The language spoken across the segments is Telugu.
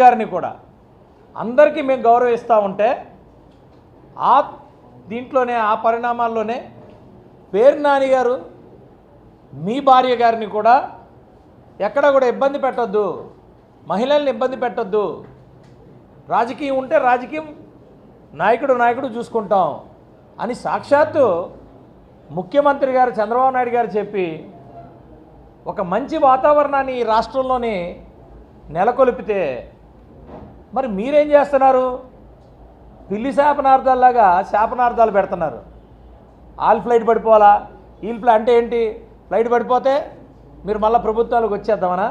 గారిని కూడా అందరికీ మేము గౌరవిస్తూ ఉంటే ఆ దీంట్లోనే ఆ పరిణామాల్లోనే పేరు నాని గారు మీ భార్య గారిని కూడా ఎక్కడ కూడా ఇబ్బంది పెట్టొద్దు, మహిళల్ని ఇబ్బంది పెట్టొద్దు, రాజకీయం ఉంటే రాజకీయం నాయకుడు చూసుకుంటాం అని సాక్షాత్తు ముఖ్యమంత్రి గారు చంద్రబాబు నాయుడు గారు చెప్పి ఒక మంచి వాతావరణాన్ని ఈ రాష్ట్రంలోని నెలకొల్పితే మరి మీరేం చేస్తున్నారు? పిల్లి శాపనార్థాల్లాగా శాపనార్థాలు పెడుతున్నారు. ఆల్ ఫ్లైట్ పడిపోవాలా, ఈల్ ఫ్లైట్ అంటే ఏంటి? ఫ్లైట్ పడిపోతే మీరు మళ్ళీ ప్రభుత్వాలకు వచ్చేద్దామనా?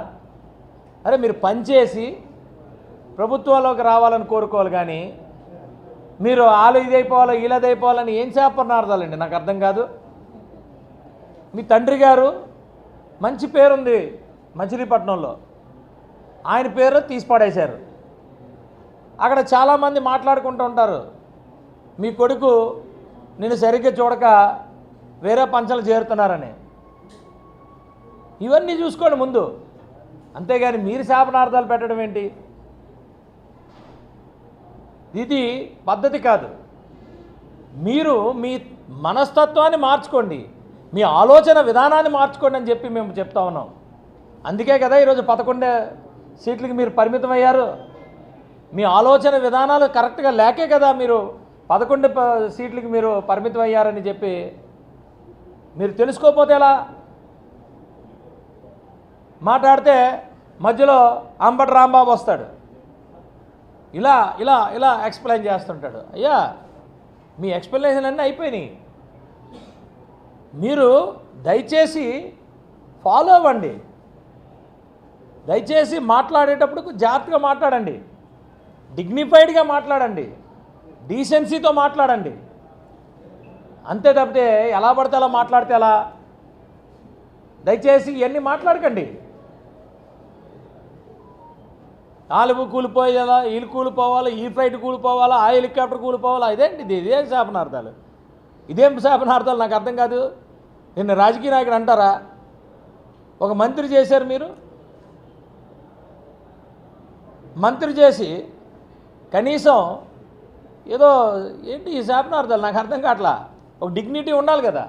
అరే మీరు పనిచేసి ప్రభుత్వంలోకి రావాలని కోరుకోవాలి, కానీ మీరు ఆలు ఇదైపోవాలో ఈలదైపోవాలని ఏం శాపనార్థాలండి? నాకు అర్థం కాదు. మీ తండ్రి గారు మంచి పేరుంది మచిలీపట్నంలో, ఆయన పేరు తీసి పడేశారు. అక్కడ చాలామంది మాట్లాడుకుంటూ ఉంటారు, మీ కొడుకు నేను సరిగ్గా చూడక వేరే పంచలు చేరుతున్నారని. ఇవన్నీ చూసుకోండి ముందు, అంతేగాని మీరు శాపనార్థాలు పెట్టడం ఏంటి? ఇది పద్ధతి కాదు. మీరు మీ మనస్తత్వాన్ని మార్చుకోండి, మీ ఆలోచన విధానాన్ని మార్చుకోండి అని చెప్పి మేము చెప్తా ఉన్నాం. అందుకే కదా ఈరోజు 11 సీట్లకి మీరు పరిమితం అయ్యారు. మీ ఆలోచన విధానాలు కరెక్ట్గా లేకే కదా మీరు 11 సీట్లకి మీరు పరిమితం అయ్యారని చెప్పి మీరు తెలుసుకోకపోతే ఎలా? మాట్లాడితే మధ్యలో అంబటి రాంబాబు వస్తాడు, ఇలా ఇలా ఇలా ఎక్స్ప్లెయిన్ చేస్తుంటాడు. అయ్యా మీ ఎక్స్ప్లెనేషన్ అన్నీ అయిపోయినాయి. మీరు దయచేసి ఫాలో అవ్వండి. దయచేసి మాట్లాడేటప్పుడు జాగ్రత్తగా మాట్లాడండి, డిగ్నిఫైడ్గా మాట్లాడండి, డీసెన్సీతో మాట్లాడండి. అంతే తప్పితే ఎలా పడితే అలా మాట్లాడితే ఎలా? దయచేసి ఇవన్నీ మాట్లాడకండి. ఆలుగు కూలిపోయేలా, వీళ్ళు కూలిపోవాలా, ఈ ఫ్లైట్ కూలిపోవాలా, ఆ హెలికాప్టర్ కూలిపోవాలా, ఇదేంటి? ఇదేం శాపనార్థాలు? ఇదేం శాపనార్థాలు? నాకు అర్థం కాదు. నిన్న రాజకీయ నాయకుడు అంటారా? ఒక మంత్రి చేశారు మీరు, మంత్రి చేసి కనీసం ఏదో ఏంటి ఈ శాపనార్థాలు? నాకు అర్థం కావట్లా. ఒక డిగ్నిటీ ఉండాలి కదా.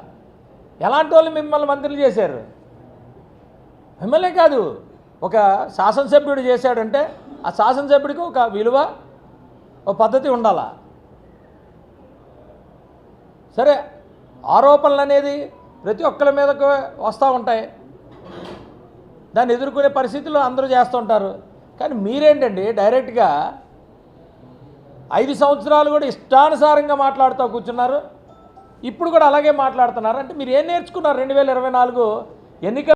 ఎలాంటి వాళ్ళు మిమ్మల్ని మంత్రులు చేశారు? మిమ్మల్నే కాదు, ఒక శాసనసభ్యుడు చేశాడంటే ఆ శాసనసభ్యుడికి ఒక విలువ, ఒక పద్ధతి ఉండాలా? సరే, ఆరోపణలు అనేది ప్రతి ఒక్కరి మీదకు వస్తూ ఉంటాయి, దాన్ని ఎదుర్కొనే పరిస్థితులు అందరూ చేస్తుంటారు. కానీ మీరేంటండి డైరెక్ట్గా 5 సంవత్సరాలు కూడా ఇష్టానుసారంగా మాట్లాడుతూ కూర్చున్నారు, ఇప్పుడు కూడా అలాగే మాట్లాడుతున్నారు. అంటే మీరు ఏం నేర్చుకున్నారు? 2024 ఎన్నికల